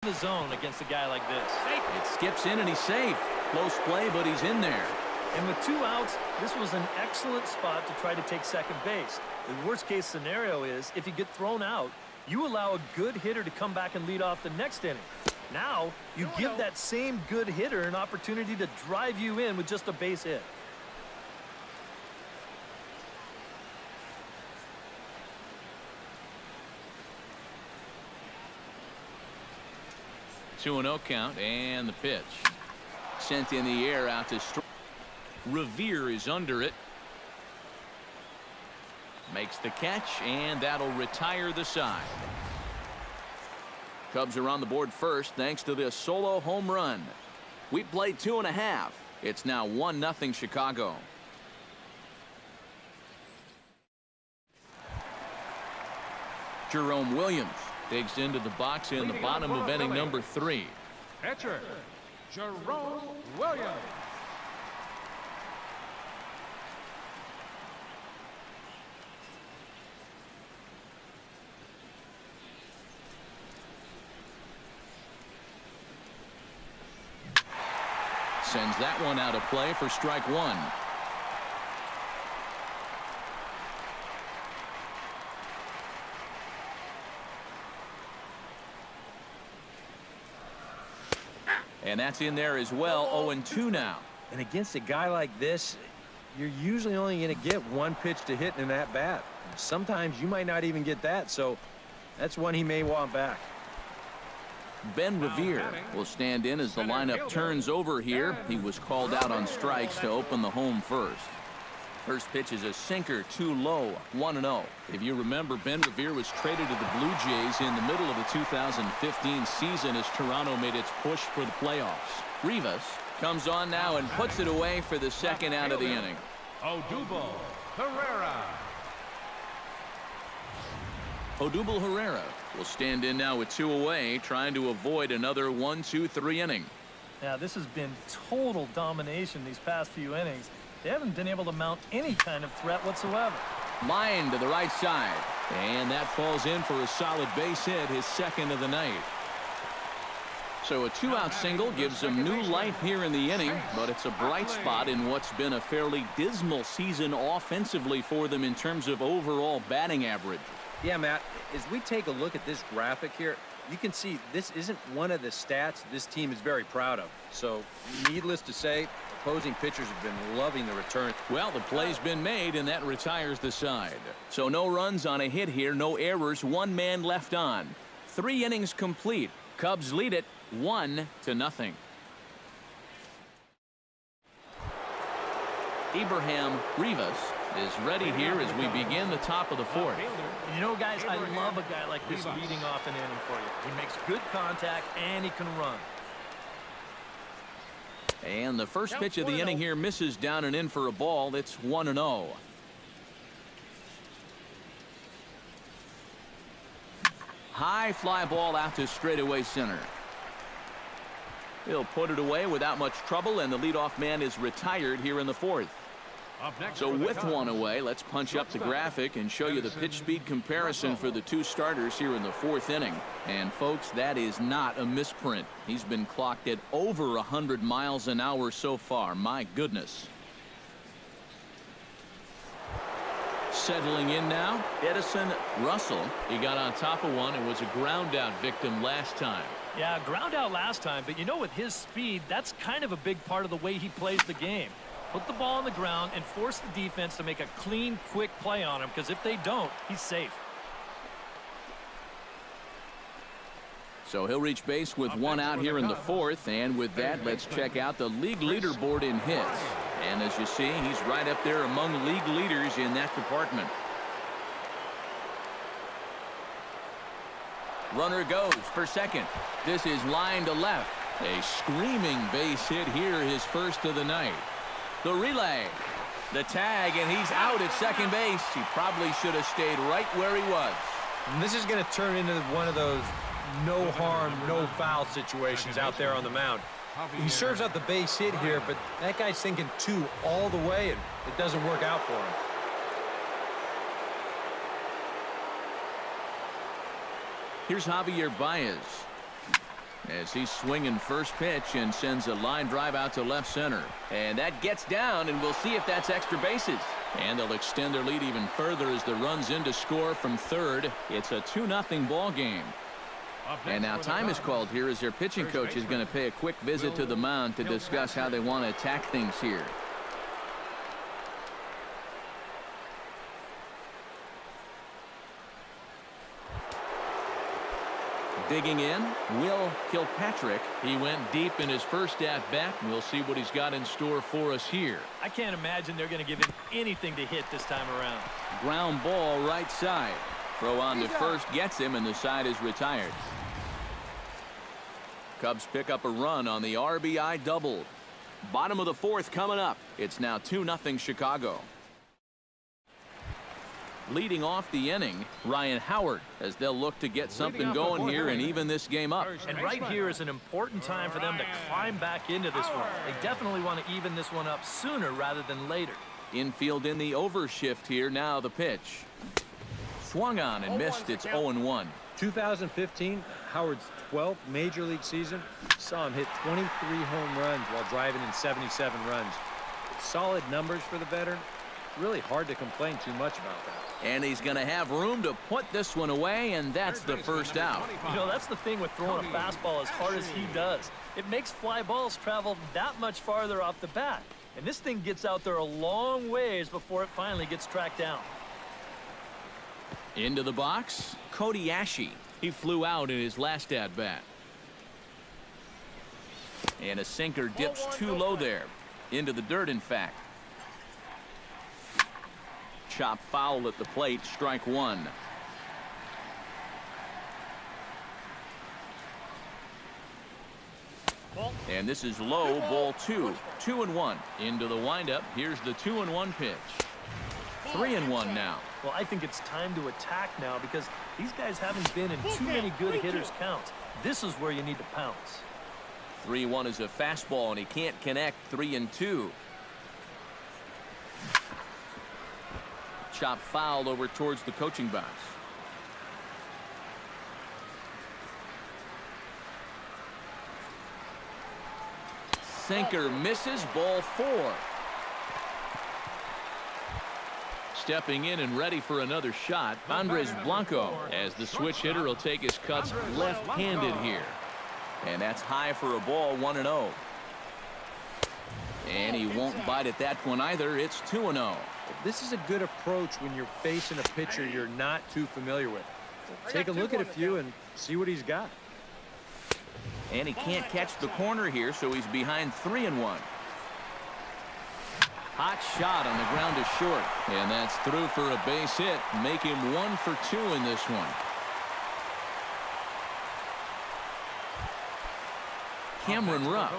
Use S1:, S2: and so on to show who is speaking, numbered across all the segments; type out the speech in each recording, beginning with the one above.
S1: the zone against a guy like this.
S2: It skips in and he's safe. Close play, but he's in there.
S1: And with 2 outs, this was an excellent spot to try to take second base. The worst case scenario is if you get thrown out, you allow a good hitter to come back and lead off the next inning. Now, you give that same good hitter an opportunity to drive you in with just a base hit.
S2: 2-0 count, and the pitch. Sent in the air out to strike. Revere is under it. Makes the catch, and that'll retire the side. Cubs are on the board first thanks to this solo home run. We played 2.5. It's now 1-0 Chicago. Jerome Williams digs into the box in the bottom of inning number 3.
S3: Pitcher, Jerome Williams.
S2: Sends that one out of play for strike 1. And that's in there as well. 0-2 now.
S4: And against a guy like this, you're usually only going to get one pitch to hit in that bat. Sometimes you might not even get that, so that's one he may want back.
S2: Ben Revere will stand in as the lineup turns over here. He was called out on strikes to open the home first. First pitch is a sinker, too low, 1-0. If you remember, Ben Revere was traded to the Blue Jays in the middle of the 2015 season as Toronto made its push for the playoffs. Rivas comes on now and puts it away for the second out of the inning.
S3: Odubel Herrera.
S2: Odubel Herrera will stand in now with 2 away, trying to avoid another 1-2-3 inning.
S1: Now, this has been total domination these past few innings. They haven't been able to mount any kind of threat whatsoever.
S2: Line to the right side, and that falls in for a solid base hit, his second of the night. So a 2-out single gives them new life here in the inning, but it's a bright spot in what's been a fairly dismal season offensively for them in terms of overall batting average.
S4: Yeah, Matt, as we take a look at this graphic here, you can see this isn't one of the stats this team is very proud of. So, needless to say, opposing pitchers have been loving the return.
S2: Well, the play's been made, and that retires the side. So no runs on a hit here, no errors, 1 man left on. 3 innings complete. Cubs lead it 1-0. Ibrahim Rivas is ready here as we begin the top of the 4th.
S1: And you know, guys, I love a guy like this leading off an inning for you. He makes good contact, and he can run.
S2: And the first pitch of the inning here misses down and in for a ball. It's 1-0. High fly ball out to straightaway center. He'll put it away without much trouble, and the leadoff man is retired here in the 4th. So with 1 away, let's punch up the graphic and show you the pitch speed comparison for the 2 starters here in the 4th inning. And folks, that is not a misprint. He's been clocked at over 100 miles an hour so far. My goodness. Settling in now, Edison Russell. He got on top of one and was a ground out victim last time.
S1: Yeah, ground out last time, but you know, with his speed, that's kind of a big part of the way he plays the game. Put the ball on the ground and force the defense to make a clean, quick play on him, because if they don't, he's safe.
S2: So he'll reach base with 1 out here in the 4th, and with that, let's check out the league leaderboard in hits. And as you see, he's right up there among league leaders in that department. Runner goes for second. This is line to left. A screaming base hit here, his first of the night. The relay, the tag, and he's out at second base. He probably should have stayed right where he was.
S4: And this is going to turn into one of those no harm, no foul situations out there on the mound. He serves out the base hit here, but that guy's thinking 2 all the way, and it doesn't work out for him.
S2: Here's Javier Baez. as he's swinging first pitch and sends a line drive out to left center. And that gets down, and we'll see if that's extra bases. And they'll extend their lead even further as the runs in to score from third. It's a 2-0 ball game. And now time is called here as their pitching coach is going to pay a quick visit to the mound to discuss how they want to attack things here. Digging in, Will Kilpatrick. He went deep in his first at-bat. We'll see what he's got in store for us here.
S1: I can't imagine they're going to give him anything to hit this time around.
S2: Ground ball right side. Throw on to first gets him, and the side is retired. Cubs pick up a run on the RBI double. Bottom of the fourth coming up. It's now 2-0 Chicago. Leading off the inning, Ryan Howard, as they'll look to get something going here and even this game up.
S1: And right here is an important time for them to climb back into this one. They definitely want to even this one up sooner rather than later.
S2: Infield in the overshift here. Now the pitch. Swung on and missed. It's 0-1.
S4: 2015, Howard's 12th major league season, saw him hit 23 home runs while driving in 77 runs. Solid numbers for the veteran. Really hard to complain too much about that.
S2: And he's going to have room to put this one away, and that's the first out.
S1: You know, that's the thing with throwing a fastball as hard as he does. It makes fly balls travel that much farther off the bat. And this thing gets out there a long ways before it finally gets tracked down.
S2: Into the box, Cody Ashe. He flew out in his last at-bat. And a sinker dips too low there. Into the dirt, in fact. Chop foul at the plate, strike one. And this is low, ball two. 2-1. Into the windup. Here's the 2-1 pitch. 3-1 now.
S1: Well, I think it's time to attack now because these guys haven't been in too many good hitters' counts. This is where you need to pounce.
S2: 3-1 is a fastball, and he can't connect. 3-2. Chop foul over towards the coaching box. Sinker misses, ball four. Stepping in and ready for another shot, Andres Blanco, as the switch hitter will take his cuts left-handed here. And that's high for a ball, 1-0. And he won't bite at that one either. It's 2-0.
S4: This is a good approach when you're facing a pitcher you're not too familiar with. Take a look at a few and see what he's got.
S2: And he can't catch the corner here, so he's behind 3-1. Hot shot on the ground to short. And that's through for a base hit. Make him 1 for 2 in this one. Cameron Rupp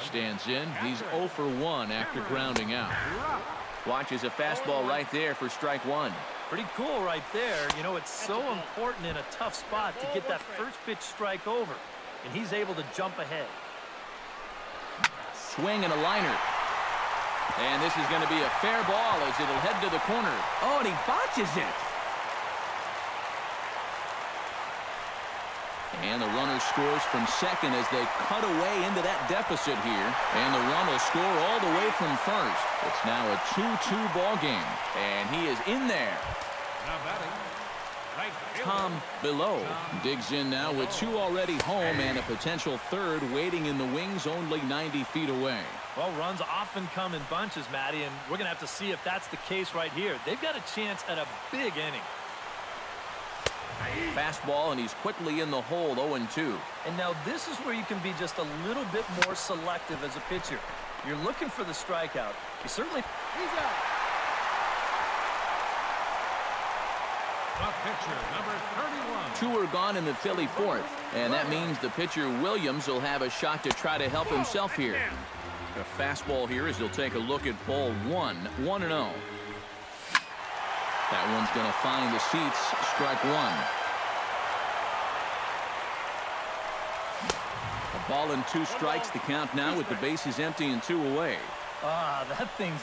S2: stands in. He's 0 for 1 after grounding out. Watches a fastball right there for strike one.
S1: Pretty cool right there. You know, it's so important in a tough spot to get that first pitch strike over. And he's able to jump ahead.
S2: Swing and a liner. And this is going to be a fair ball as it'll head to the corner. Oh, and he botches it. And the runner scores from second as they cut away into that deficit here. And the run will score all the way from first. It's now a 2-2 ball game. And he is in there.
S3: Now batting, right fielder.
S2: Tom Below digs in now with 2 already home and a potential third waiting in the wings only 90 feet away.
S1: Well, runs often come in bunches, Matty, and we're going to have to see if that's the case right here. They've got a chance at a big inning.
S2: Fastball, and he's quickly in the hole, 0-2.
S1: And now this is where you can be just a little bit more selective as a pitcher. You're looking for the strikeout. You certainly...
S3: He's out. The pitcher, number 31.
S2: 2 are gone in the Philly fourth, and that means the pitcher Williams will have a shot to try to help himself here. A fastball here as he'll take a look at ball 1, 1-0. That one's going to find the seats, strike one. A ball and 2 strikes, the count now with the bases empty and 2 away.
S1: Ah, that thing's...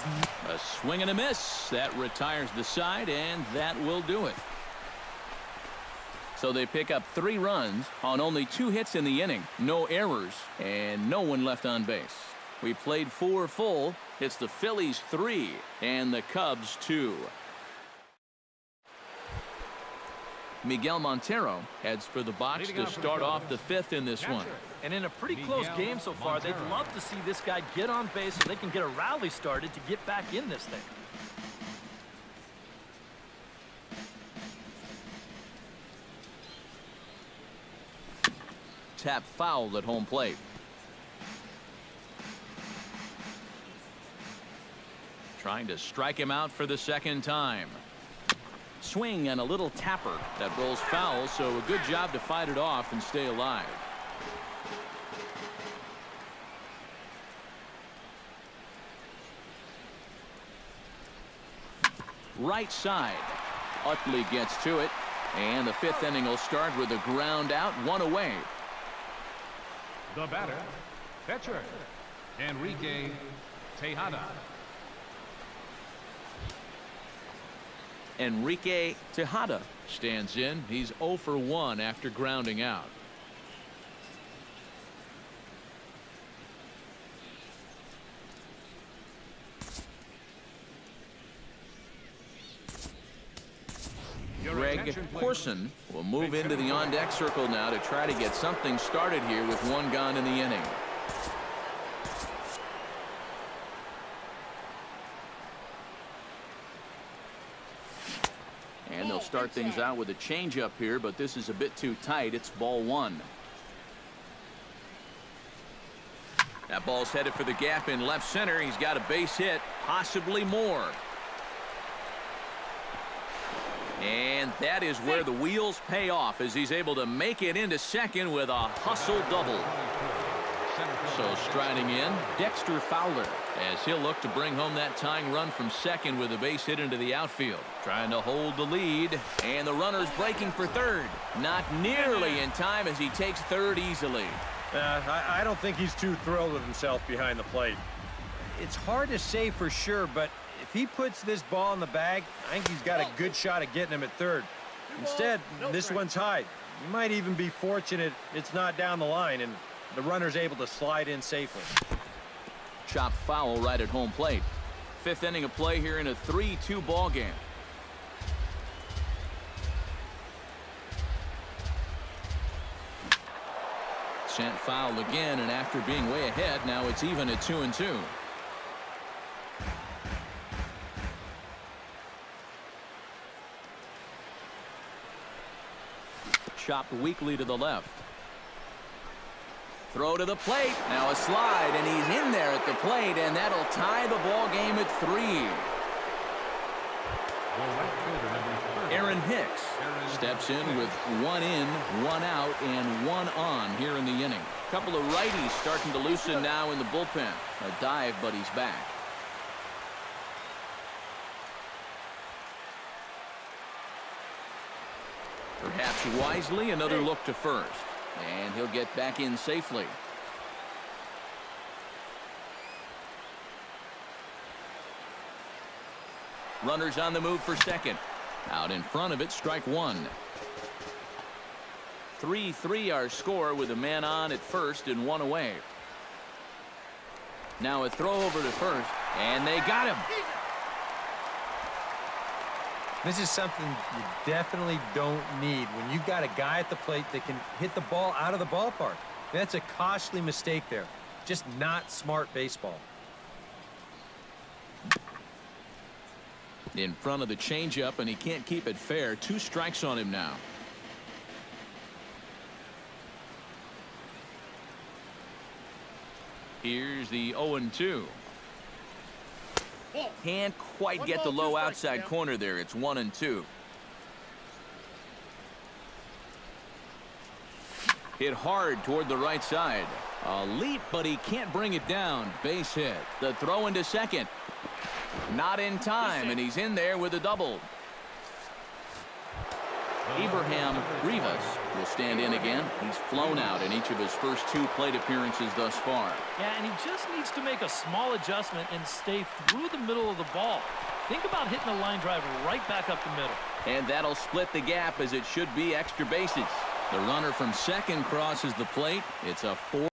S2: A swing and a miss. That retires the side, and that will do it. So they pick up 3 runs on only 2 hits in the inning. No errors and no one left on base. We played 4 full. It's the Phillies 3 and the Cubs 2. Miguel Montero heads for the box to start off the 5th in this one.
S1: And in a pretty close game so far, they'd love to see this guy get on base so they can get a rally started to get back in this thing.
S2: Tap foul at home plate. Trying to strike him out for the 2nd time. Swing and a little tapper that rolls foul, so a good job to fight it off and stay alive. Right side. Utley gets to it, and the 5th inning will start with a ground out, 1 away.
S3: The batter, pitcher, Enrique Tejada.
S2: Enrique Tejada stands in. He's 0 for 1 after grounding out. Greg Corson will move into the on-deck circle now to try to get something started here with 1 gone in the inning. And they'll start things out with a changeup here, but this is a bit too tight. It's ball 1. That ball's headed for the gap in left center. He's got a base hit, possibly more. And that is where the wheels pay off as he's able to make it into second with a hustle double. So striding in, Dexter Fowler, as he'll look to bring home that tying run from second with a base hit into the outfield. Trying to hold the lead, and the runner's breaking for third. Not nearly in time as he takes third easily.
S4: I don't think he's too thrilled with himself behind the plate. It's hard to say for sure, but if he puts this ball in the bag, I think he's got a good shot at getting him at third. Instead, this one's high. You might even be fortunate it's not down the line, and the runner's able to slide in safely.
S2: Chopped foul right at home plate. 5th inning of play here in a 3-2 ball game. Sent foul again, and after being way ahead, now it's even at 2-2. Chopped weakly to the left. Throw to the plate. Now a slide, and he's in there at the plate, and that'll tie the ball game at 3. Aaron Hicks steps in with 1 in, 1 out, and 1 on here in the inning. A couple of righties starting to loosen now in the bullpen. A dive, but he's back. Perhaps wisely, another look to first. And he'll get back in safely. Runners on the move for second. Out in front of it, strike 1. 3-3 our score with a man on at first and 1 away. Now a throw over to first, and they got him.
S4: This is something you definitely don't need when you've got a guy at the plate that can hit the ball out of the ballpark. That's a costly mistake there. Just not smart baseball.
S2: In front of the changeup, and he can't keep it fair. 2 strikes on him now. Here's the 0-2. Can't quite get the low outside corner there. It's 1-2. Hit hard toward the right side. A leap, but he can't bring it down. Base hit. The throw into second. Not in time, and he's in there with a double. Ibrahim Rivas will stand in again. He's flown out in each of his first 2 plate appearances thus far.
S1: Yeah, and he just needs to make a small adjustment and stay through the middle of the ball. Think about hitting a line drive right back up the middle.
S2: And that'll split the gap as it should be extra bases. The runner from second crosses the plate. It's a 4